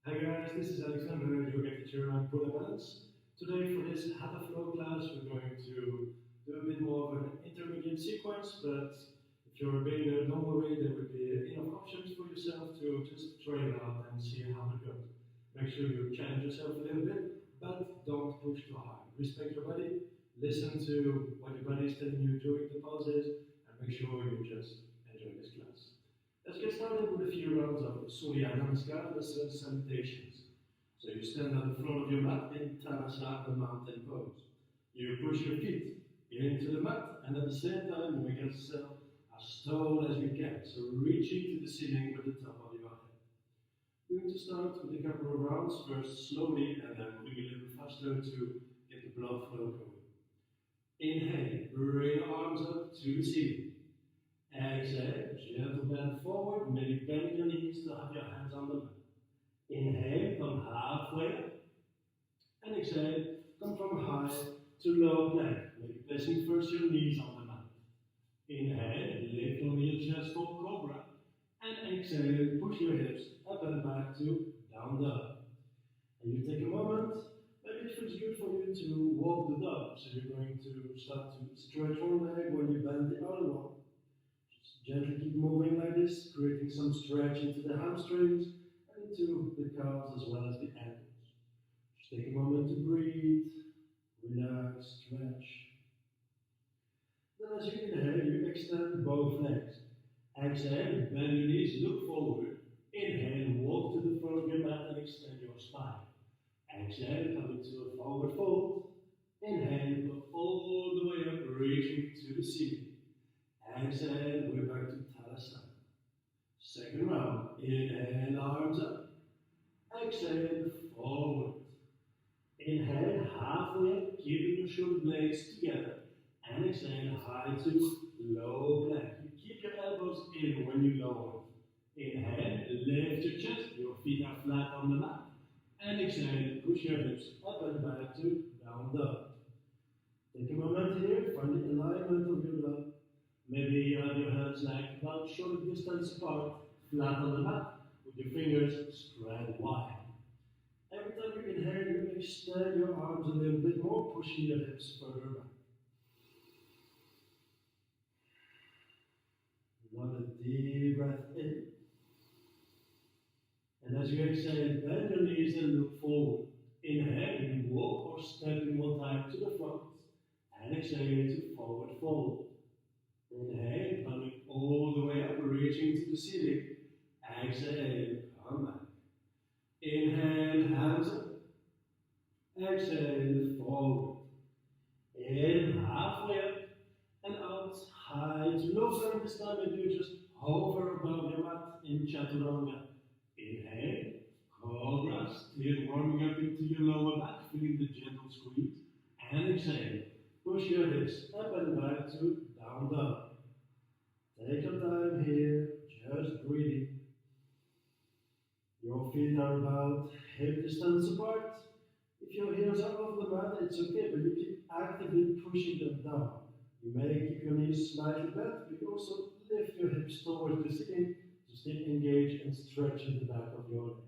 Hi guys, this is Alexander, yoga teacher and Buddha Balance. Today for this Hatha flow class we're going to do a bit more of an intermediate sequence, but if you're a beginner, don't worry, there will be enough options for yourself to just try it out and see how it goes. Make sure you challenge yourself a little bit, but don't push too hard. Respect your body, listen to what your body is telling you during the pauses, and make sure you just enjoy this class. Let's get started with a few rounds of Surya Namaskar, the sun salutations. So you stand at the front of your mat in Tadasana, the mountain pose. You push your feet into the mat, and at the same time you make yourself as tall as you can. So reaching to the ceiling with the top of your head. You're going to start with a couple of rounds, first slowly and then moving a little faster to get the blood flow going. Inhale, bring your arms up to the ceiling. Exhale, gentle bend forward, maybe bend your knees to have your hands on the mat. Inhale, come halfway up. And exhale, come from high to low plank, maybe placing first your knees on the mat. Inhale, lift only your chest for cobra. And exhale, push your hips up and back to down dog. And you take a moment, maybe it feels good for you to walk the dog. So you're going to start to stretch one leg when you bend the other one. Gently keep moving like this, creating some stretch into the hamstrings and into the calves as well as the ankles. Just take a moment to breathe, relax, stretch. Then as you inhale, you extend both legs. Exhale, bend your knees, look forward. Inhale, walk to the front of your mat and extend your spine. Exhale, come into a forward fold. Inhale, go all the way up, reaching to the ceiling. Exhale, we're back to Tadasana. Second round. Inhale, arms up. Exhale, forward. Inhale, halfway up, keeping your shoulder blades together. And exhale, high to low plank. You keep your elbows in when you lower. Inhale, lift your chest. Your feet are flat on the mat. And exhale, push your hips up and back to down dog. Take a moment here, find the alignment of your dog. Maybe you have your hands like about shoulder distance apart, flat on the mat, with your fingers spread wide. Every time you inhale, you extend your arms a little bit more, pushing your hips further back. Another deep breath in. And as you exhale, bend your knees and look forward. Inhale, you walk or step in one time to the front. And exhale to forward fold. Inhale, coming all the way up, reaching to the ceiling. Exhale, come back. Inhale, hands up. Exhale, forward. In, halfway up and out, high to low plank this time, and you just hover above your mat in Chaturanga. Inhale, cobra, still warming up into your lower back, feeling the gentle squeeze. And exhale, push your hips up and back to down dog. Take your time here, just breathing. Your feet are about hip distance apart. If your heels are off the mat, it's okay, but you keep actively pushing them down. You may keep your knees slightly bent, but you also lift your hips towards the ceiling to stay engaged and stretch in the back of your legs.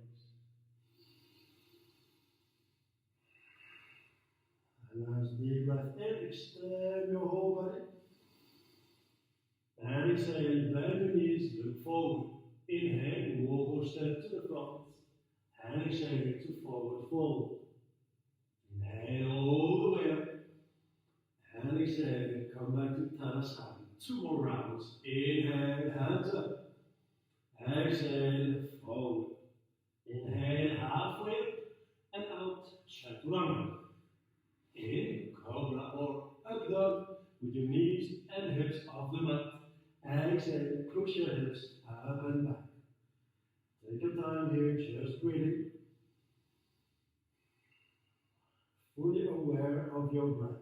A nice deep breath in, extend your whole body. And exhale, bend your knees, look forward. Inhale, walk or step to the front. And exhale to forward fold. Inhale all the way up. And exhale, come back to Tadasana. 2 more rounds. Inhale, hands up. Exhale, forward. Inhale, halfway up and out, Chaturanga. In, cobra or up dog with your knees and hips off the mat. Exhale, push your hips up and back. Take your time here, just breathing. Fully aware of your breath.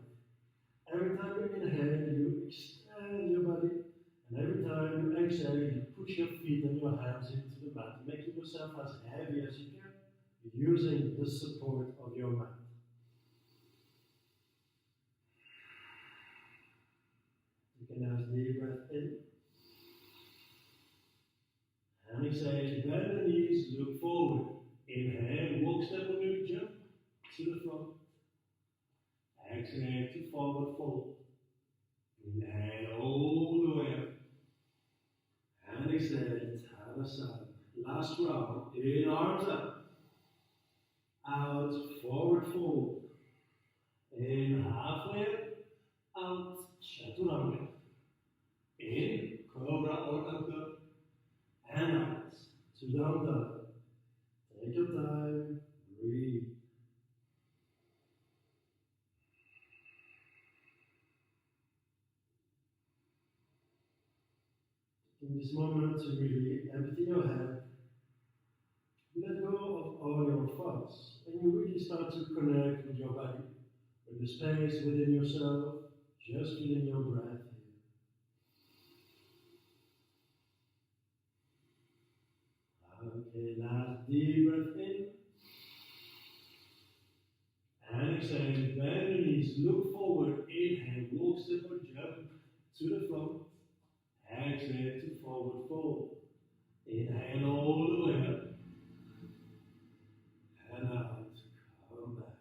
Every time you inhale, you extend your body. And every time you exhale, you push your feet and your hands into the mat, making yourself as heavy as you can, using the support of your mat. Take a nice deep breath in. And exhale, bend the knees, look forward. Inhale. Exhale to forward fold. Inhale all the way up. And exhale, Hatha. Last round. In, arms up. Out, forward fold. In, halfway up. Out, chaturanga. In, cobra or Hatha. And out to down dog. Take your time. Breathe. In this moment to really empty your head, let go of all your thoughts, and you really start to connect with your body, with the space within yourself, just feeling your breath here. Okay, last deep breath in, and exhale, bend your knees, look forward, inhale, walk, step or jump to the front, exhale to forward fold, inhale all the way up, and out, come back.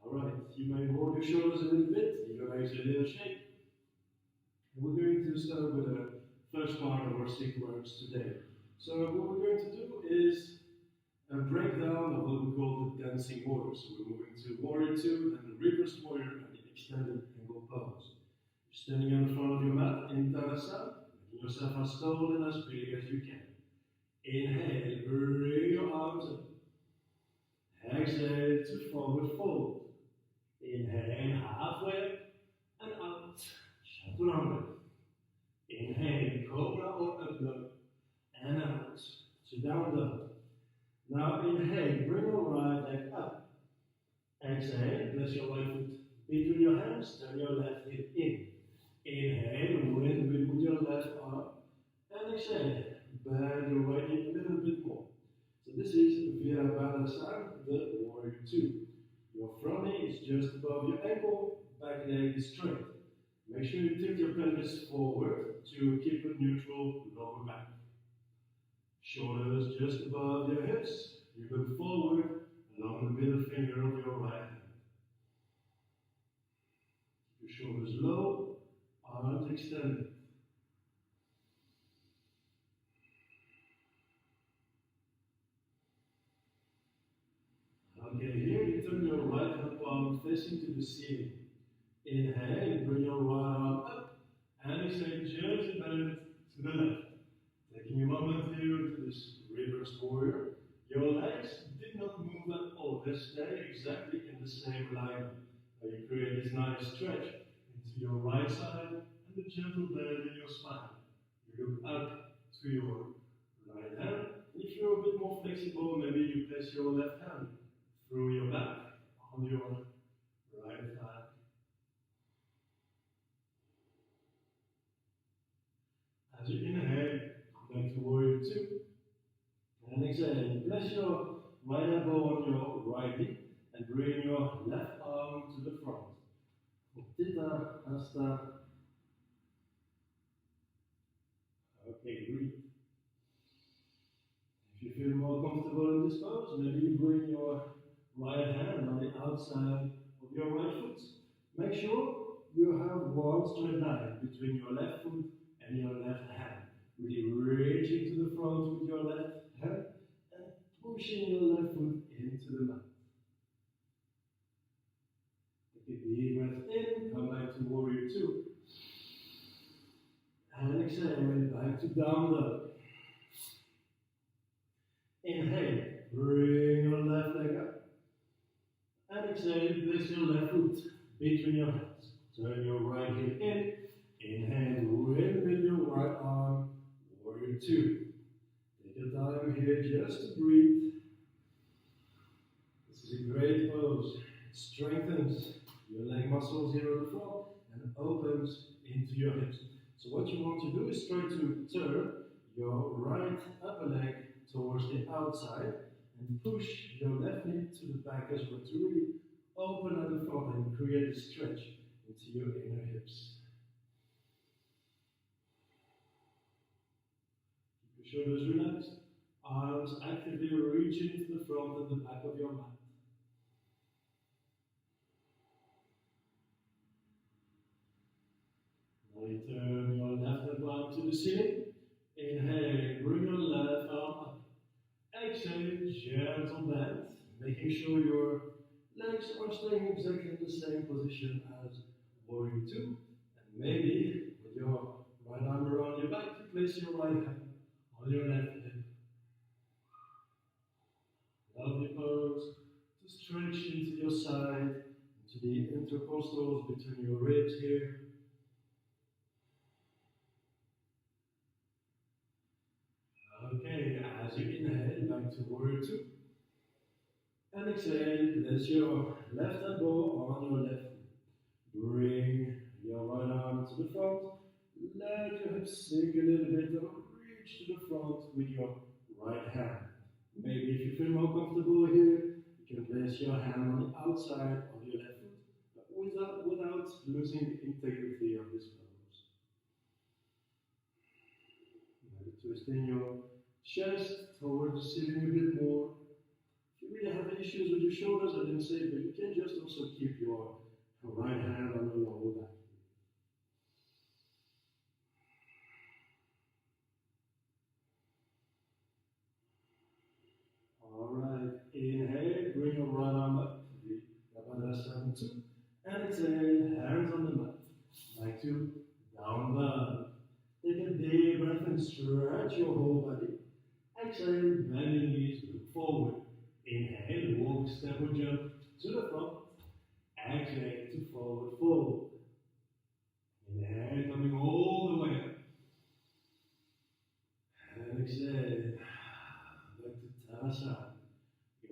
Alright, you may roll your shoulders a little bit, your legs a little shake. And we're going to start with the first part of our sequence today. So what we're going to do is a breakdown of what we call the dancing warrior. So we're moving to warrior 2 and the reversed warrior and the extended angle pose. You're standing on the front of your mat in Tadasana, making yourself as tall and as big as you can. Inhale, bring your arms up. Exhale to forward fold. Inhale, halfway up and out, chaturanga. Inhale, cobra or up dog, and out to down dog. Now inhale, bring your right leg up. Exhale, place your right foot between your hands, turn your left hip in. Inhale, wind with your left arm, and exhale, bend your right knee a little bit more. So this is Virabhadrasana, the warrior 2. Your front knee is just above your ankle, back leg is straight. Make sure you tilt your pelvis forward to keep a neutral lower back. Shoulders just above your hips. You look forward along the middle finger of your right hand. Keep your shoulders low, arms extended. Okay, here you turn your right hand palm facing to the ceiling. Inhale, bring your right arm up, and exhale, gently bend to the left. Taking a moment here into this reversed warrior. Your legs did not move at all, they stay exactly in the same alignment. Now you create this nice stretch into your right side and a gentle bend in your spine. You look up to your right hand. If you're a bit more flexible, maybe you place your left hand through your back on your right thigh. As you inhale, come back to warrior 2. And exhale, place your right elbow on your right knee and bring your left arm to the front. Uttita Hasta. Okay, breathe. If you feel more comfortable in this pose, maybe you bring your right hand on the outside of your right foot. Make sure you have one straight line between your left foot and your left hand. Really reaching to the front with your left hand and pushing your left foot into the mat. Take a deep breath in, come back to warrior 2. And exhale, back to down dog. Inhale, bring your left leg up. And exhale, place your left foot between your hands. Turn your right hip in. Inhale, wind with your right arm. Warrior 2. Take your time here just to breathe. This is a great pose. It strengthens your leg muscles here on the floor and opens into your hips. So what you want to do is try to turn your right upper leg towards the outside and push your left knee to the back as well to really open at the front and create a stretch into your inner hips. Keep your shoulders relaxed, arms actively reaching to the front and the back of your mat. Turn your left arm to the ceiling. Inhale, bring your left arm up. Exhale, gentle bend, making sure your legs are staying exactly in the same position as warrior two. And maybe with your right arm around your back, you place your right hand on your left hip. Lovely pose to stretch into your side, into the intercostals between your ribs here. Okay, as you inhale, back to warrior two. And exhale, place your left elbow on your left knee. Bring your right arm to the front. Let your hips sink a little bit and reach to the front with your right hand. Maybe if you feel more comfortable here, you can place your hand on the outside of your left foot, but without losing the integrity of this pose. Maybe twisting your chest towards the ceiling a bit more. If you really have issues with your shoulders, I didn't say, but you can just also keep your right hand on your lower back. Alright, inhale, bring your right arm up to the Kapalabhati 2, and exhale, hands on the mat. Back to down dog. Take a deep breath and stretch your whole body. Exhale, bending knees, look forward. Inhale, walk, step or jump to the front. Exhale to forward fold. Inhale, coming all the way up. And exhale, back to Tadasana.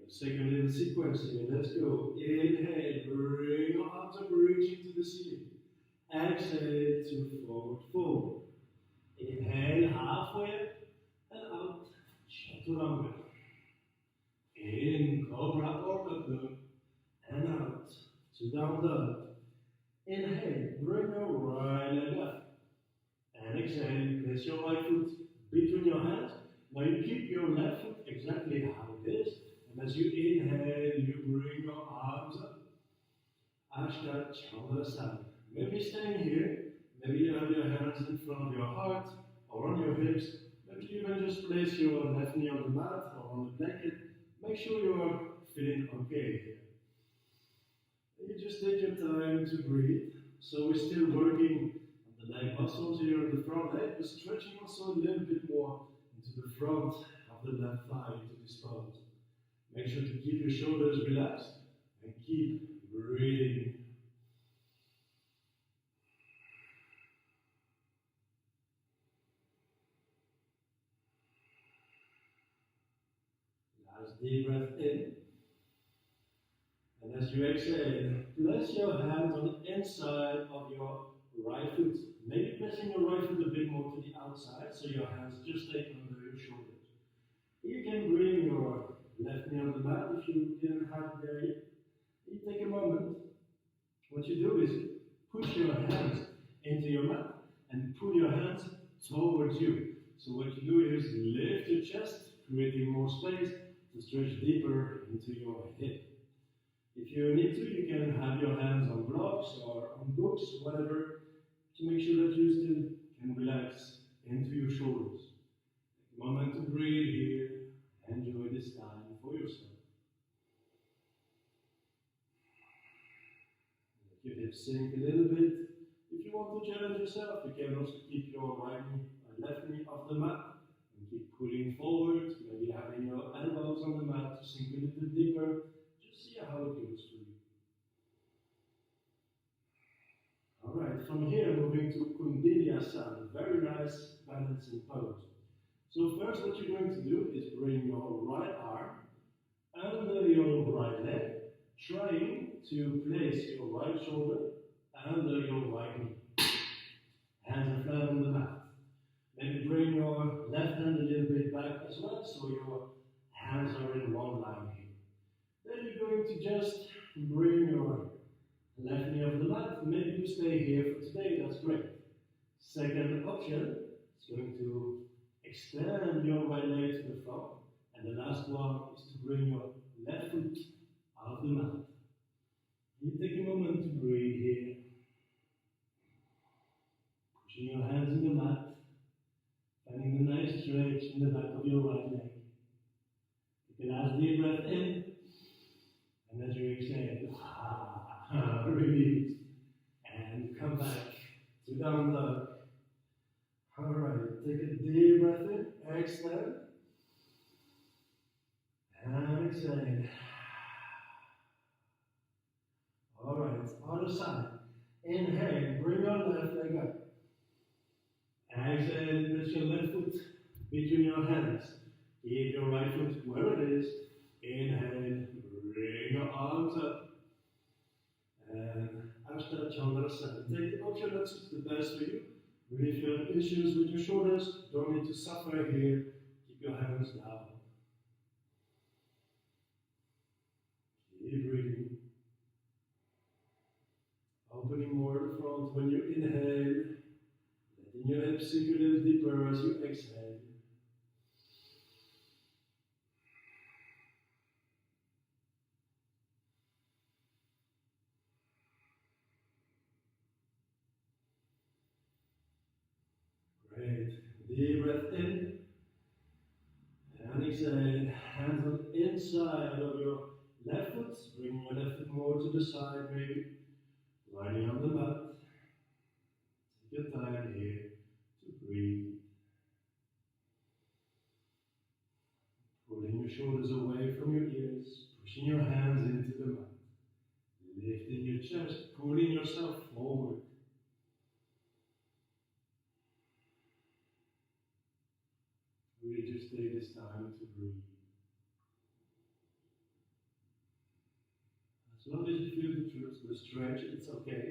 Second little sequence here, let's go. Inhale, bring your arms up, reaching to the ceiling. Exhale to forward fold. Inhale, halfway and out, Chaturanga. In, Cobra or Up Dog, and out to Down Dog. Inhale, bring your right leg up. And exhale, place your right foot between your hands. Now you keep your left foot exactly how it is. And as you inhale, you bring your arms up. Ashta Chandra. Maybe staying here. Maybe you have your hands in front of your heart or on your hips. Maybe you can just place your left knee on the mat or on the blanket. Make sure you are feeling okay here. You just take your time to breathe. So we're still working on the leg muscles here on the front leg, but stretching also a little bit more into the front of the left thigh into this pose. Make sure to keep your shoulders relaxed and keep breathing. Last deep breath in. And as you exhale, place your hands on the inside of your right foot. Maybe placing your right foot a bit more to the outside so your hands just stay under your shoulders. You can bring your left knee on the mat if you didn't have it there yet. You take a moment. What you do is push your hands into your mat and pull your hands towards you. So what you do is lift your chest, creating more space to stretch deeper into your hip. If you need to, you can have your hands on blocks or on books, whatever, to make sure that you still can relax into your shoulders. Take a moment to breathe here. Enjoy this time for yourself. Let your hips sink a little bit. If you want to challenge yourself, you can also keep your right knee or left knee off the mat and keep pulling forward, maybe having your elbows on the mat to sink a little deeper. Just see how it goes for you. Alright, from here moving to Kundalini, very nice balancing pose. So first what you're going to do is bring your right arm under your right leg, trying to place your right shoulder under your right knee. Hands are flat on the mat. Maybe bring your left hand a little bit back as well, so your hands are in one line here. Then you're going to just bring your left knee off the mat. Maybe you stay here for today, that's great. Second option is going to extend your right leg to the front. And the last one is to bring your left foot out of the mat. You take a moment to breathe here. Pushing Take a last deep breath in, and as you exhale, release, and come back to down dog. Alright, take a deep breath in, exhale, and exhale. Alright, other side. Inhale, bring your left leg up. Exhale, place your left foot between your hands. Keep your right foot where it is. Inhale, bring your arms up. And Ashta Chandrasana. Take the option that suits the best for you. Really, if you have issues with your shoulders, don't need to suffer here. Keep your hands down. Keep breathing. Opening more the front when you inhale. Letting your hips sink a little deeper as you exhale. Great. Deep breath in. And exhale. Hands on the inside of your left foot. Bring your left foot more to the side, maybe. Lying on the mat. Take your time here to breathe. Pulling your shoulders away from your ears. Pushing your hands into the mat. Lifting your chest. Pulling yourself forward. Really just take this time to breathe. As long as you feel the stretch, it's okay.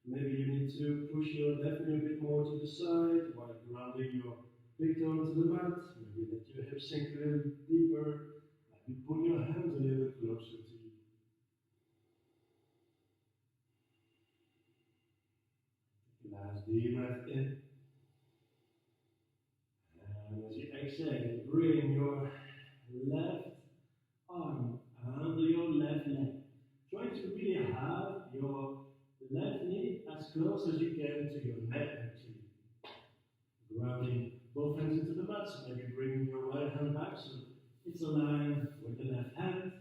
Maybe you need to push your left knee a bit more to the side while grounding your big toe onto the mat. Maybe let your hips sink a little deeper. Maybe pull your hands a little closer to you. Take a last deep breath in. And as you exhale, bring your left arm under your left leg. Try to really have your left knee as close as you can to your neck, actually. Grounding both hands into the mat, so maybe bring your right hand back so it's aligned with the left hand.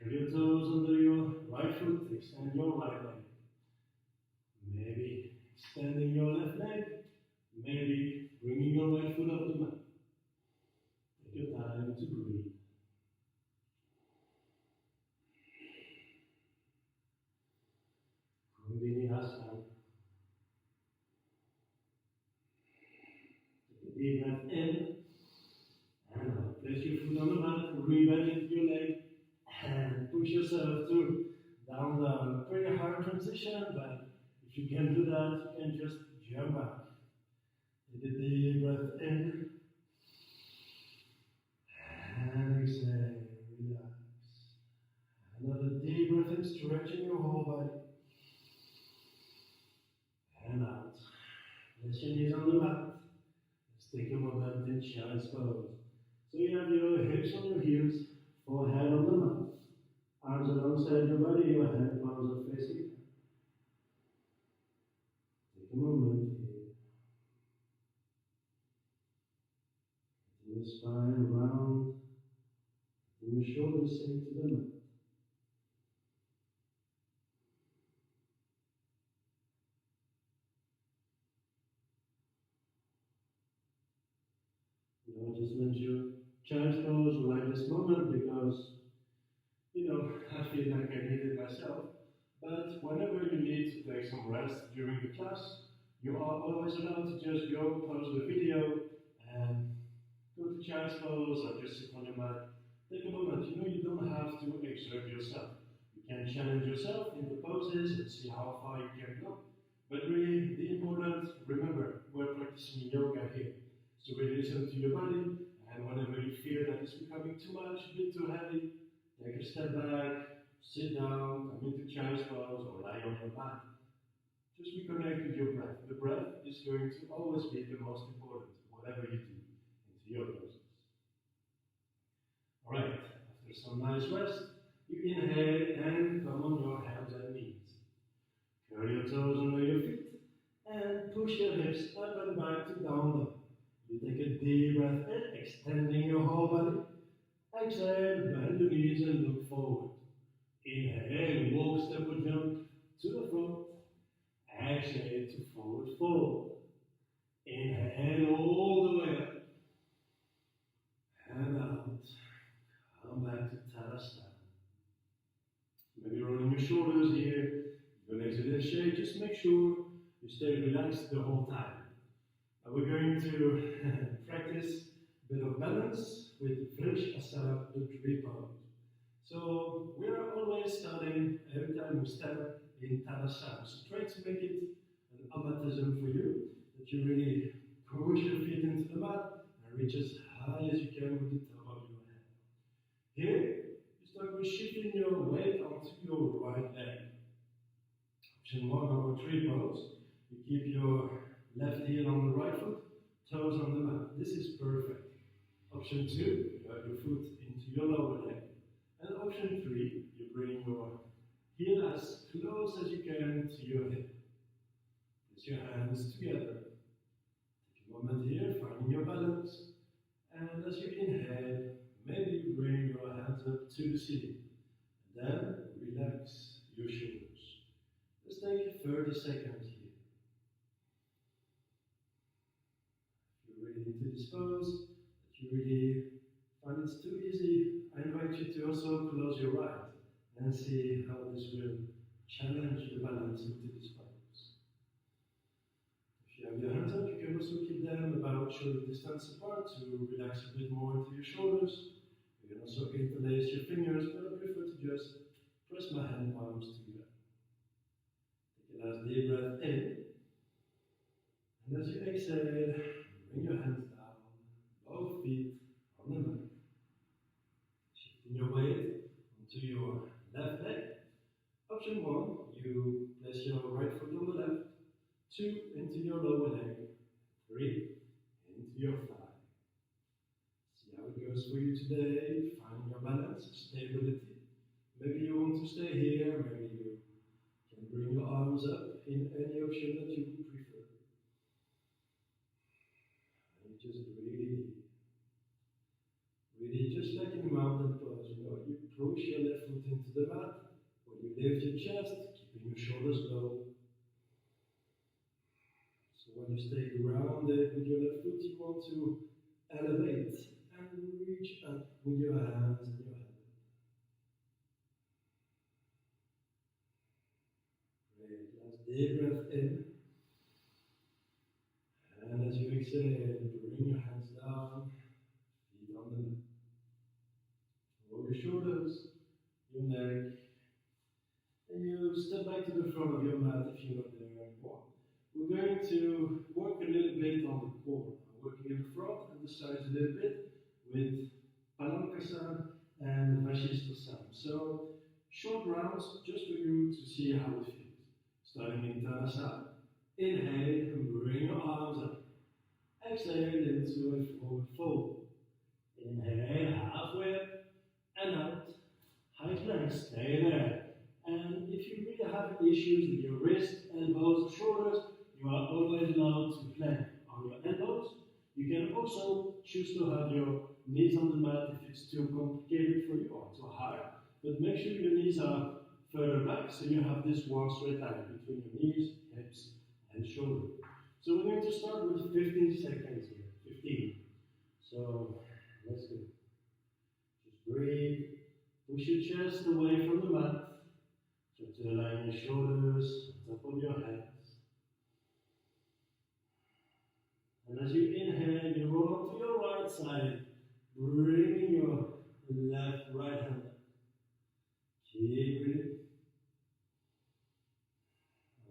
Curl your toes under your right foot, extend your right leg. Maybe extending your left leg, maybe bringing your right foot up the mat. Take your time to breathe. Vinyasa. Take a deep breath in and out. Place your foot on the mat, rebend into your leg, and push yourself to down the pretty hard transition, but if you can do that, you can just jump back. Take a deep breath in and exhale, relax. Another deep breath in, stretching your whole body. And out. Place your knees on the mat. Let's take a moment in child's pose. So you have your hips on your heels, forehead on the mat, arms alongside your body, your hand palms are facing. Take a moment here. Letting your spine round, letting your shoulders sink to the mat. I just meant you child's pose right this moment because, I feel like I need it myself. But whenever you need to take some rest during the class, you are always allowed to just go pause the video and go to child's pose or just sit on your mat. Take a moment. You don't have to exert yourself. You can challenge yourself in the poses and see how far you can go. But really, the important, remember, we're practicing yoga here. So really listen to your body, and whenever you feel that it's becoming too much, a bit too heavy, take a step back, sit down, come into child's pose, or lie on your mat. Just reconnect with your breath. The breath is going to always be the most important, whatever you do into your poses. Alright, after some nice rest, you inhale and come on your hands and knees. Curl your toes under your feet, and push your hips up and back to down dog. You take a deep breath in, extending your whole body. Exhale, bend your knees and look forward. Inhale, walk, step or jump to the front. Exhale to forward fold. Inhale all the way up. And out. Come back to Tadasana. Maybe rolling your shoulders here. Your legs are in shape. Just make sure you stay relaxed the whole time. Now we're going to practice a bit of balance with Vrishasana, the tree pose. So we are always starting every time we step in Tadasana. So try to make it an automatism for you, that you really push your feet into the mat and reach as high as you can with the top of your head. Here, you start with shifting your weight onto your right leg. Option 1 of our tree pose. You keep your left heel on the right foot, toes on the mat. This is perfect. Option 2, you have your foot into your lower leg. And option 3, you bring your heel as close as you can to your hip. Place your hands together. Take a moment here, finding your balance. And as you inhale, maybe you bring your hands up to the ceiling. And then relax your shoulders. Let's take 30 seconds here. If you're really into this pose, if you really find it's too easy, I invite you to also close your eyes and see how this will challenge the balance into this pose. If you have your hands up, you can also keep them about shoulder distance apart to relax a bit more into your shoulders. You can also interlace your fingers, but I prefer to just press my hand palms together. Take a last deep breath in. And as you exhale, bring your hands down, both feet on the mat. Shifting your weight onto your left leg. Option 1, you place your right foot on the left. 2, into your lower leg. 3, into your thigh. See how it goes for you today. Finding your balance, stability. Maybe you want to stay here, maybe you can bring your arms up in any option that you would prefer. And just really just like in mountain pose, you push your left foot into the mat, when you lift your chest, keeping your shoulders low. So when you stay grounded with your left foot, you want to elevate and reach up with your hands and your head. Great, last deep breath in. And as you exhale, bring your hands down, feet on the mat. Roll your shoulders, your neck, and you step back to the front of your mat if you're not there anymore. We're going to work a little bit on the core. I'm working in the front and the sides a little bit with Palankasana and Vashisthasana. So, short rounds just for you to see how it feels. Starting in Tadasana. Inhale and bring your arms up. Exhale into a forward fold. Inhale, halfway up and out. High plank, stay there. And if you really have issues with your wrists, elbows, or shoulders, you are always allowed to plank on your elbows. You can also choose to have your knees on the mat if it's too complicated for you or too high. But make sure your knees are further back so you have this one straight line between your knees, hips, and shoulder. So we're going to start with 15 seconds here. 15. So let's go. Just breathe. Push your chest away from the mat. Try to align your shoulders on top of your hands. And as you inhale, you roll onto your right side, bringing your right hand up. Keep breathing.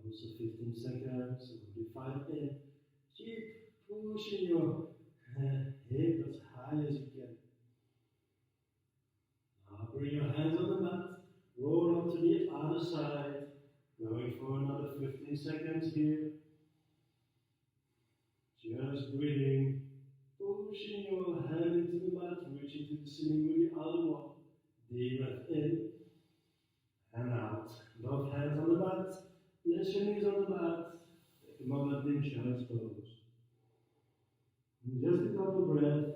Also 15 seconds, we'll be 5 in. Keep pushing your hip as high as you can. Now bring your hands on the mat, roll onto the other side, going for another 15 seconds here. Just breathing, pushing your head into the mat, reaching to the ceiling with the other one. Deep breath in and out. Both hands on the mat, place your knees on the mat. Take a moment in child's pose. And just a couple breaths,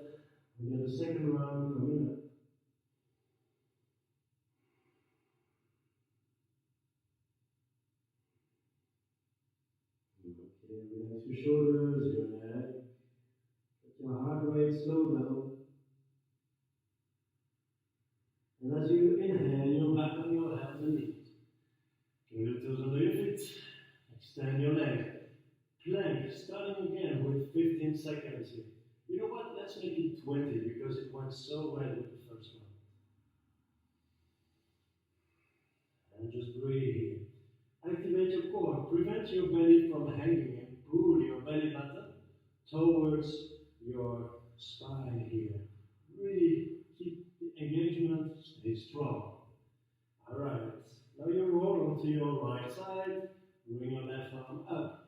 we get a second round coming up. Relax your shoulders, your neck. Let your heart rate slow down. And as you inhale, you're back on your hands and knees. Bring your toes under your feet. Extend your leg. Plank, starting again with 15 seconds here. You know what? Let's make it 20 because it went so well with the first one. And just breathe. Activate your core. Prevent your belly from hanging and pull your belly button towards your spine here. Really keep the engagement, stay strong. Alright, now you roll onto your right side, bring your left arm up.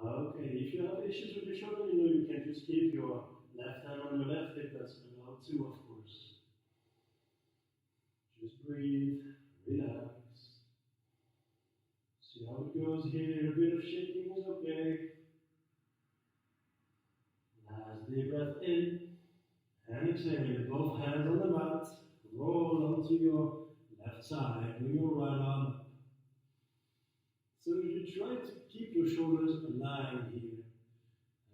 Okay, if you have issues with your shoulder, you know you can just keep your left hand on your left hip, that's allowed too, of course. Just breathe, relax. See how it goes here, a bit of shaking is okay. Last deep breath in, and exhale with both hands on the mat. Roll onto your left side, bring your right arm up. So you try to keep your shoulders aligned here.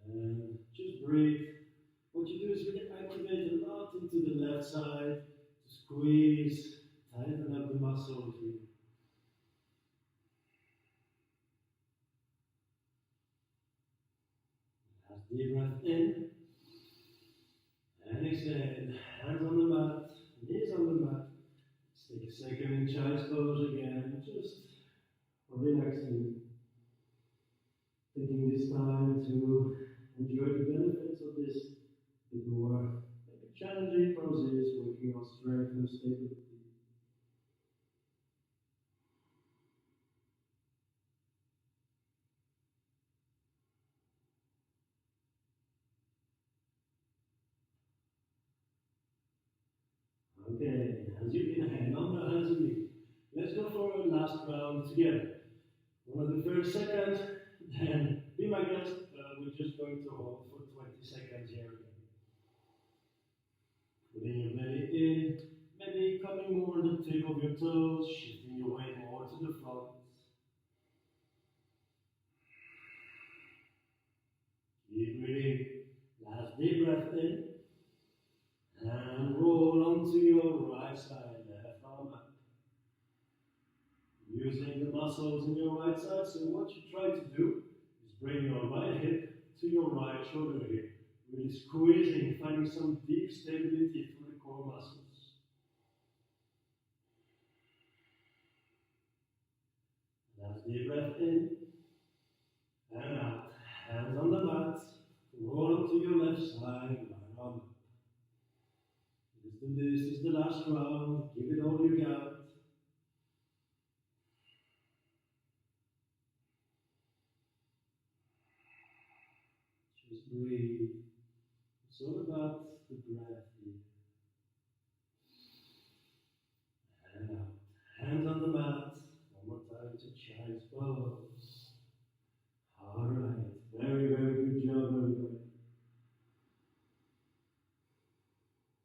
And just breathe. What you do is really activate a lot into the left side to squeeze, tighten up the muscles here. Last deep breath in. And exhale. Hands on the mat, knees on the mat. Let's take a second in child's pose again. Just relaxing. Taking this time to enjoy the benefits of this bit more maybe challenging poses, working on strength and stability. Okay, as you inhale, on the hands and knees. Let's go for a last round together. One of the first seconds, then be my guest. We're just going to hold for 20 seconds here again. Putting your belly in, maybe coming more on the tip of your toes, shifting your weight more to the front. Keep breathing. Last deep breath in. And roll onto your right side, left arm up. Using the muscles in your right side, so what you try to do is bring your right hip to your right shoulder here. Really squeezing, finding some deep stability through the core muscles. Last deep breath in and out. Hands on the mat. Roll onto your left side, right arm up. This is the last round. Give it all you got. Just breathe. It's all about the breath here. And out. Hands on the mat. One more time to child's pose. Alright. Very, very good job, everybody.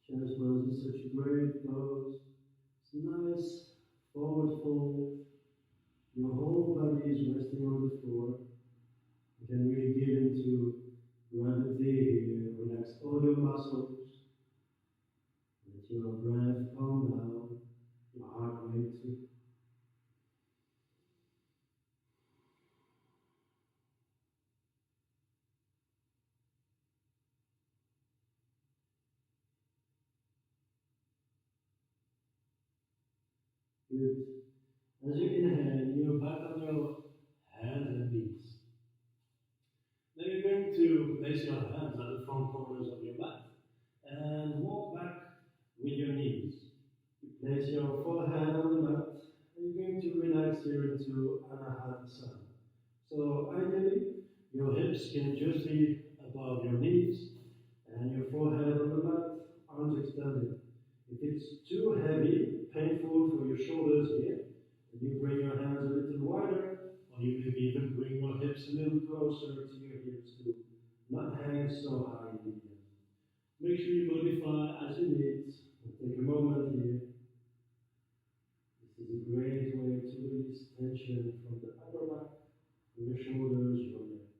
Child's pose is such a great pose. It's nice, forward fold. Your whole body is resting on the floor. You can really get into gravity here. Relax all your muscles. Let your breath calm down. Your heart rate too. Good. As you inhale, you're back on your hands and knees. Now you're going to place your hands at the front corners of your mat and walk back with your knees. You place your forehead on the mat and you're going to relax here into Hatha. So ideally, your hips can just be above your knees and your forehead on the mat, arms extended. If it's too heavy, painful for your shoulders here, then you bring your hands a little wider, or you maybe even bring your hips a little closer to your hips to not hang so high in the air. Make sure you modify as you need. Take a moment here. This is a great way to release tension from the upper back, from your shoulders, your neck.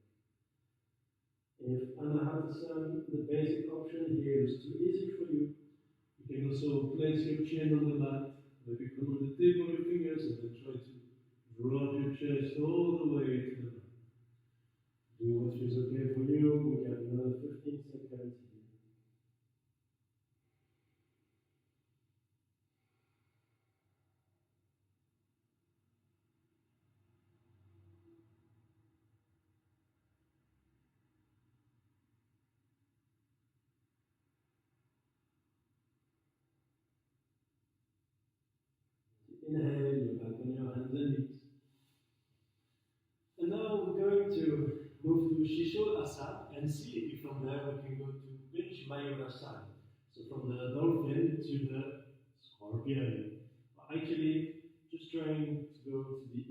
can also place your chin on the mat, maybe come on the tip of your fingers and then try to drop your chest all the way to the mat. Do what feels okay for you. We got another 15 seconds. Inhale, you're back on your hands and knees. And now we're going to move to Shishul and see if from there we can go to Pinch Mayurasana. So from the dolphin to the scorpion. Actually, just trying to go to the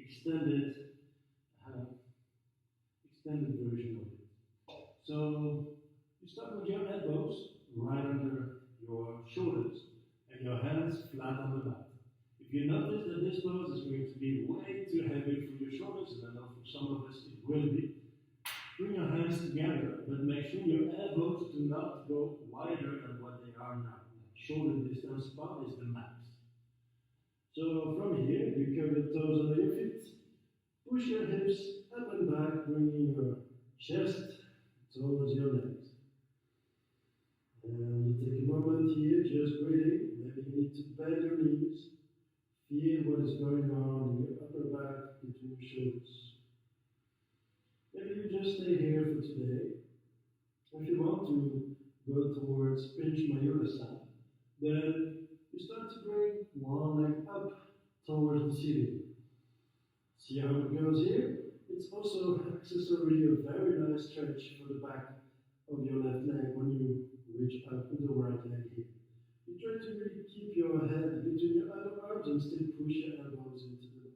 uh, extended version of it. So you start with your elbows right under your shoulders and your hands flat on the mat. If you notice that this pose is going to be way too heavy for your shoulders, and I know for some of us it will be, bring your hands together, but make sure your elbows do not go wider than what they are now. Shoulder distance apart is the max. So from here, you curve the toes under your feet, push your hips up and back, bringing your chest towards your legs. And you take a moment here, just breathing. Maybe you need to bend your knees. Feel what is going on in your upper back between your shoulders. Maybe you just stay here for today. If you want to go towards Pinch Mayurasana, then you start to bring one leg up towards the ceiling. See how it goes here? It's also accessorily a very nice stretch for the back of your left leg when you reach up to the right leg here. You try to really keep your head between your underarms and still push your elbows into the mat.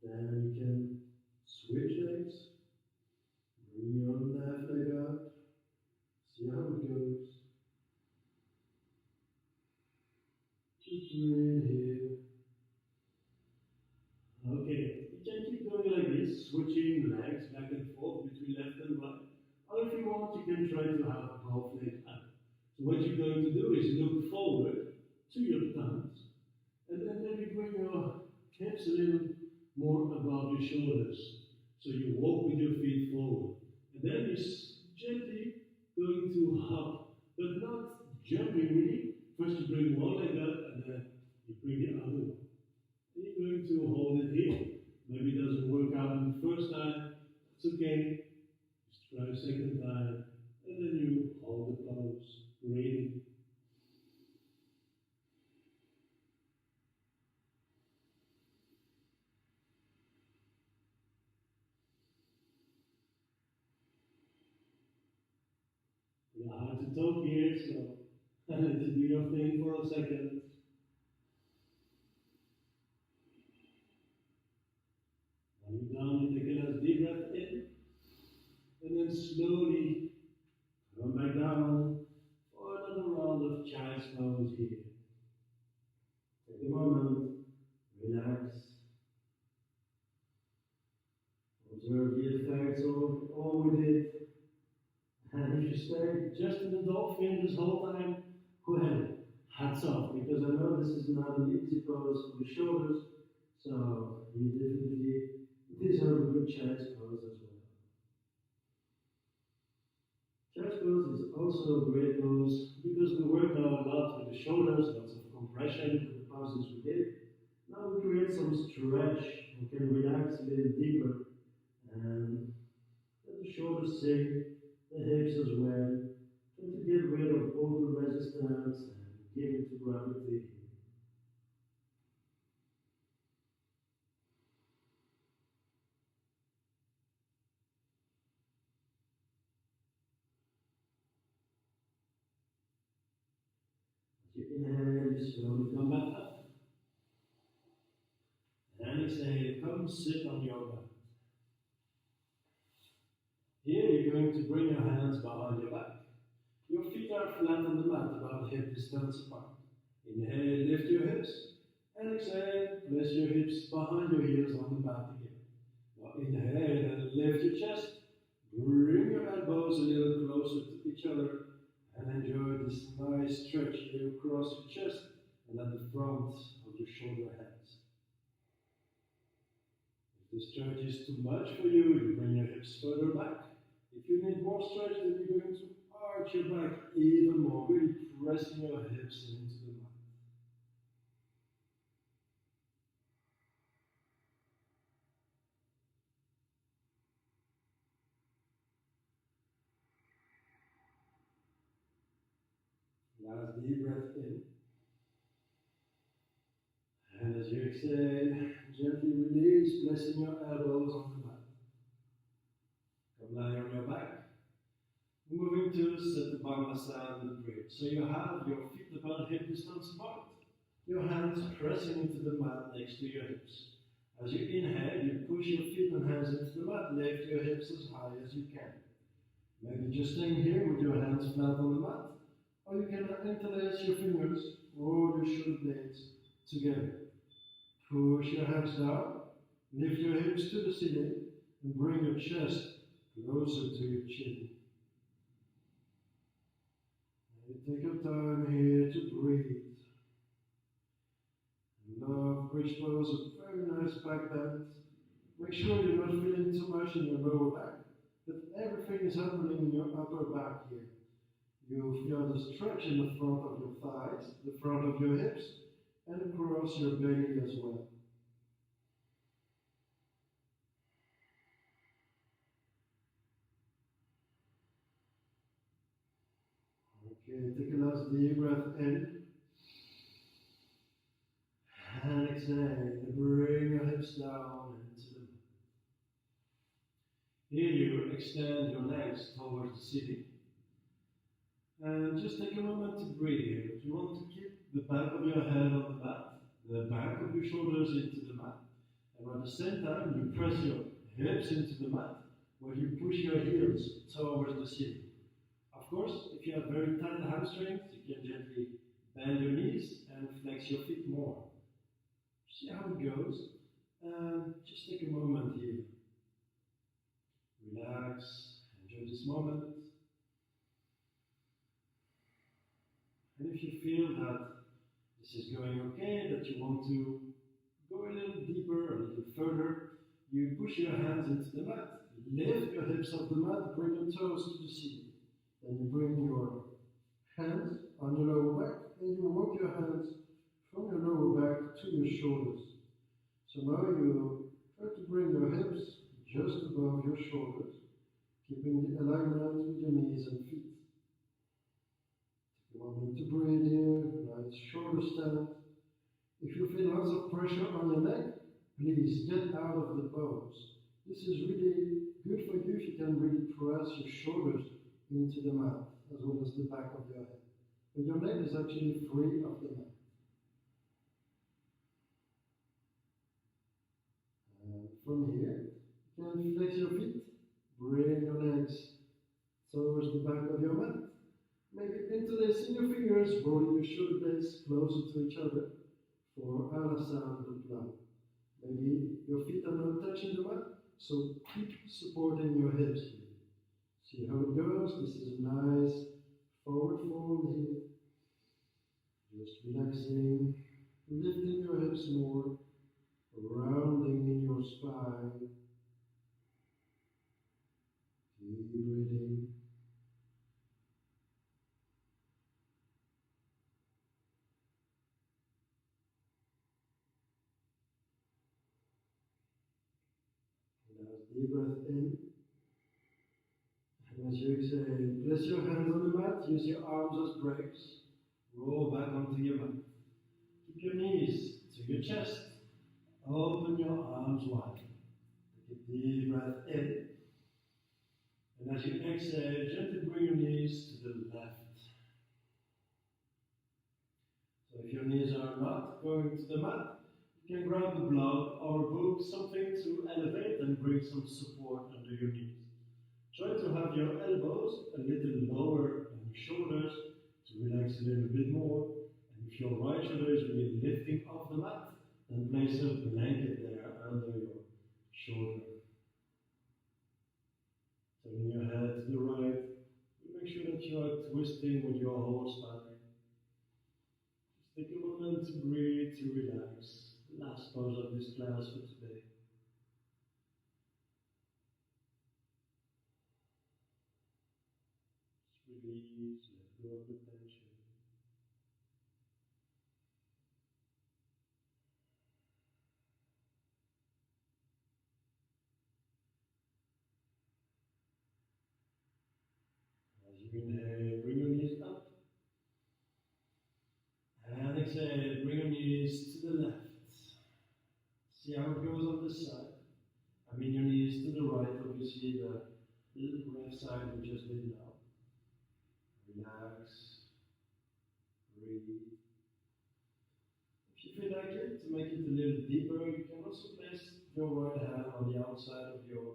Then you can switch legs. Bring your left leg up. See how it goes. Just breathe here. Okay, you can keep going like this, switching legs back and forth between left and right. Or if you want, you can try to have both legs up. So what you're going to do is look forward to your thumbs, and then maybe bring your hips a little more above your shoulders. So you walk with your feet forward. And then you're gently going to hop, but not jumping really. First you bring one leg up, and then you bring the other one. And you're going to hold it here. Maybe it doesn't work out in the first time. It's okay. Just try a second time. And then you hold the pose. Breathing. It's hard to talk here, so I'll let you do your thing for a second. When you're done, you take a nice deep breath in, and then slowly come back down for another round of child's pose here. Take a moment, relax, observe the effects of all we did. And if you stay just in the dolphin this whole time, well, hats off, because I know this is not an easy pose for the shoulders, so you definitely deserve a good child's pose as well. Child's pose is also a great pose because we work now a lot with the shoulders, lots of compression with the poses we did. Now we create some stretch, we can relax a little deeper and let the shoulders sink, the hips as well, trying to get rid of all the resistance and give it to gravity. As you inhale, you slowly come back up. And exhale, come sit on your mat. Here you're going to bring your hands behind your back. Your feet are flat on the mat, about hip distance apart. Inhale, lift your hips. And exhale, place your hips behind your heels on the mat again. Now inhale and lift your chest. Bring your elbows a little closer to each other. And enjoy this nice stretch here across your chest and at the front of your shoulder heads. If the stretch is too much for you, you bring your hips further back. If you need more stretch, then you're going to arch your back even more, really pressing your hips into the mat. Last deep breath in. And as you exhale, gently release, placing your elbows on the mat. Come lie on your back. Moving to Satipalmasana bridge. So you have your feet about hip distance apart. Your hands pressing into the mat next to your hips. As you inhale, you push your feet and hands into the mat. Lift your hips as high as you can. Maybe just staying here with your hands flat on the mat. Or you can interlace your fingers, roll your shoulder blades together. Push your hands down, lift your hips to the ceiling, and bring your chest closer to your chin. And take your time here to breathe. Love bridge pose, a very nice back bend. Make sure you're not feeling too much in your lower back, but everything is happening in your upper back here. You feel the stretch in the front of your thighs, the front of your hips, and across your belly as well. Okay, take a last deep breath in. And exhale, bring your hips down into the mat. Here you extend your legs towards the ceiling. And just take a moment to breathe. If you want to keep the back of your head on the mat, the back of your shoulders into the mat. And at the same time, you press your hips into the mat, where you push your heels towards the ceiling. Of course, if you have very tight hamstrings, you can gently bend your knees and flex your feet more. See how it goes, and just take a moment here. Relax, enjoy this moment. And if you feel that this is going okay, that you want to go a little deeper, a little further, you push your hands into the mat, lift your hips off the mat, bring your toes to the ceiling. Then you bring your hands on your lower back, and you walk your hands from your lower back to your shoulders. So now you try to bring your hips just above your shoulders, keeping the alignment with your knees and feet. Take a moment to breathe here, nice shoulder stand. If you feel lots of pressure on your neck, please get out of the pose. This is really good for you if you can really press your shoulders into the mat, as well as the back of your head. But your neck is actually free of the mat. And from here, you can flex your feet, bring your legs towards the back of your mat. Maybe interlacing your fingers, rolling your shoulder blades closer to each other for Alasana Plant. Maybe your feet are not touching the mat, so keep supporting your hips here. See how it goes. This is a nice forward fold here. Just relaxing, lifting your hips more, rounding in your spine. Keep breathing. Last deep breath in. And as you exhale, place your hands on the mat, use your arms as brakes. Roll back onto your mat. Keep your knees to your chest. Open your arms wide. Take a deep breath in. And as you exhale, gently bring your knees to the left. So if your knees are not going to the mat, you can grab a block or a book, something to elevate and bring some support under your knees. Try to have your elbows a little lower than your shoulders to relax a little bit more. And if your right shoulder is really lifting off the mat, then place a blanket there under your shoulder. Turning your head to the right, make sure that like you are twisting with your whole spine. Just take a moment to breathe, to relax. Last pause of this class for today. Just release, let go of the tension. As you inhale, bring your knees up. And exhale, bring your knees to the left. See how it goes on this side. I mean your knees to the right, obviously the left side we just did now. Relax, breathe. If you feel like it, to make it a little deeper, you can also place your right hand on the outside of your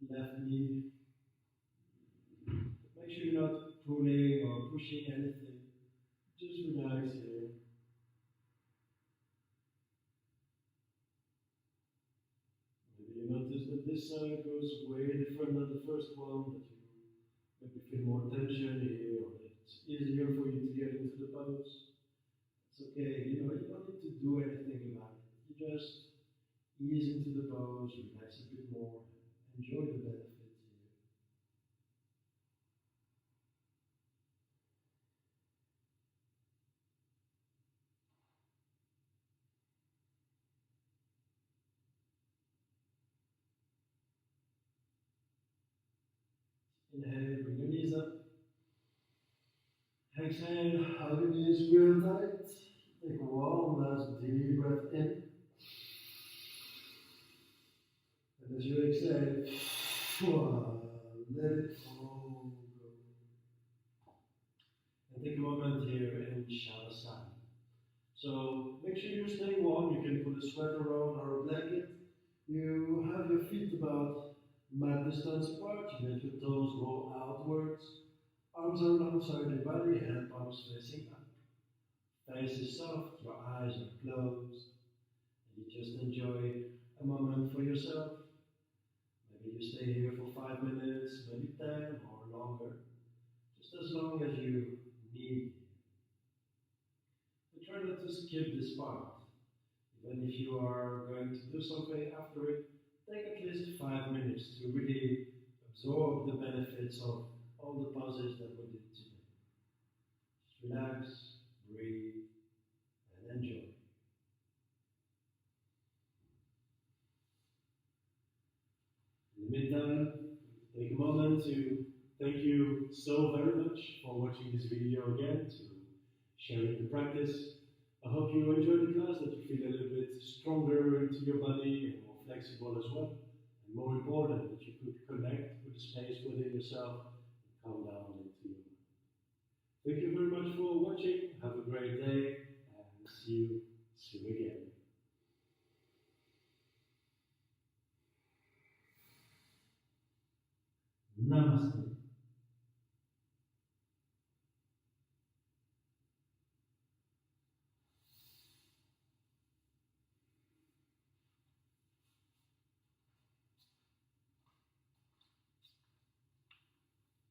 left knee. Make sure you're not pulling or pushing anything. Just relax here. Maybe you notice that this side goes way different than the first one, that you maybe feel more tension here, or that it's easier for you to get into the pose. It's okay, you know, you don't need to do anything about it. You just ease into the pose, relax a bit more, enjoy the benefits here. Inhale, bring your knees up. Exhale, hug your knees real tight. Take one last deep breath in. And as you exhale, let it all go. And take a moment here in Shavasana. So make sure you stay warm. You can put a sweater on or a blanket. You have your feet about mat distance apart. You let your toes roll outwards. Arms are alongside your body, hand palms facing up. Face is soft, your eyes are closed. And you just enjoy a moment for yourself. Maybe you stay here for 5 minutes, maybe 10 or longer. Just as long as you need. But try not to skip this part. Even if you are going to do something after it, take at least 5 minutes to really absorb the benefits of all the pauses that we did today. Just relax, breathe, and enjoy. In the meantime, take a moment to thank you so very much for watching this video again, to sharing the practice. I hope you enjoyed the class, that you feel a little bit stronger into your body and more flexible as well. And more important, that you could connect with the space within yourself and calm down into your mind. Thank you very much for watching. Have a great day and see you